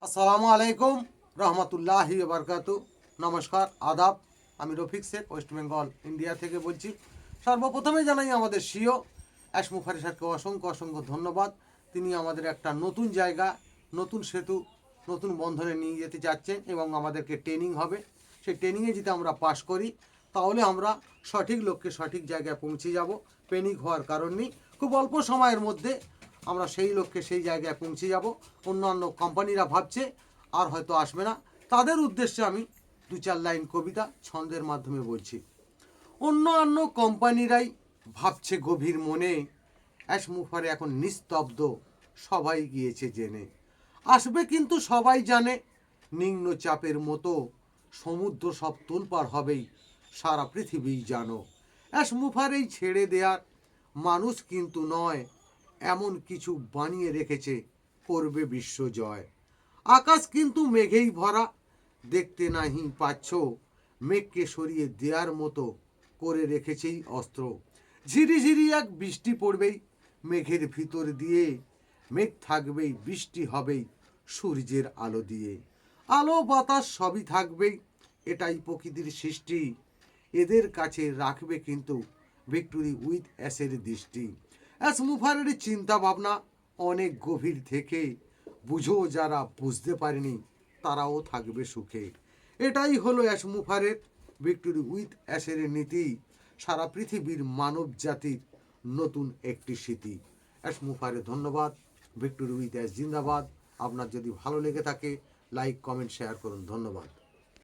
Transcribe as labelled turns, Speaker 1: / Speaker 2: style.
Speaker 1: আসসালামু আলাইকুম রহমতুল্লাহি বারকাতু। নমস্কার, আদাব। আমি রফিক শেখ, ওয়েস্ট বেঙ্গল ইন্ডিয়া থেকে বলছি। সর্বপ্রথমে জানাই আমাদের সিও অ্যাশমুফারি স্যারকে অসংখ্য অসংখ্য ধন্যবাদ। তিনি আমাদের একটা নতুন জায়গা, নতুন সেতু, নতুন বন্ধনে নিয়ে যেতে চাচ্ছেন এবং আমাদেরকে ট্রেনিং হবে। সেই ট্রেনিংয়ে যদি আমরা পাশ করি তাহলে আমরা সঠিক লক্ষ্যে সঠিক জায়গায় পৌঁছে যাব। প্যানিক হওয়ার কারণ নেই, খুব অল্প সময়ের মধ্যে আমরা সেই লক্ষ্যে সেই জায়গায় পৌঁছে যাব। অন্যান্য কোম্পানিরা ভাবছে আর হয়তো আসবে না, তাদের উদ্দেশ্যে আমি দু চার লাইন কবিতা ছন্দের মাধ্যমে বলছি। অন্যান্য কোম্পানিরাই ভাবছে গভীর মনে, অ্যাশমুফারে এখন নিস্তব্ধ, সবাই গিয়েছে জেনে। আসবে কিন্তু সবাই জানে, নিম্ন চাপের মতো সমুদ্র সব তোলপার হবেই, সারা পৃথিবী জানো। অ্যাশমুফারেই ছেড়ে দেয়ার মানুষ কিন্তু নয়, এমন কিছু বানিয়ে রেখেছে, করবে বিশ্ব জয়। আকাশ কিন্তু মেঘেই ভরা, দেখতে নাহি পাচ্ছ, মেঘকে সরিয়ে দেওয়ার মতো করে রেখেছেই অস্ত্র। ঝিরিঝিরি এক বৃষ্টি পড়বেই মেঘের ভিতর দিয়ে, মেঘ থাকবেই, বৃষ্টি হবেই সূর্যের আলো দিয়ে। আলো বাতাস সবই থাকবেই, এটাই প্রকৃতির সৃষ্টি। এদের কাছে রাখবে কিন্তু ভিক্টোরি উইথ অ্যাশের দৃষ্টি। অ্যাশমুফারের চিন্তা ভাবনা অনেক গভীর থেকে, বুঝো যারা বুঝতে পারেনি তারাও থাকবে সুখে। এটাই হলো অ্যাশমুফারের ভিক্টোরি উইথ অ্যাশের নীতি, সারা পৃথিবীর মানব জাতির নতুন একটি স্মৃতি। অ্যাশমুফারে ধন্যবাদ। ভিক্টোরি উইথ অ্যাশ জিন্দাবাদ। আপনার যদি ভালো লেগে থাকে লাইক কমেন্ট শেয়ার করুন। ধন্যবাদ।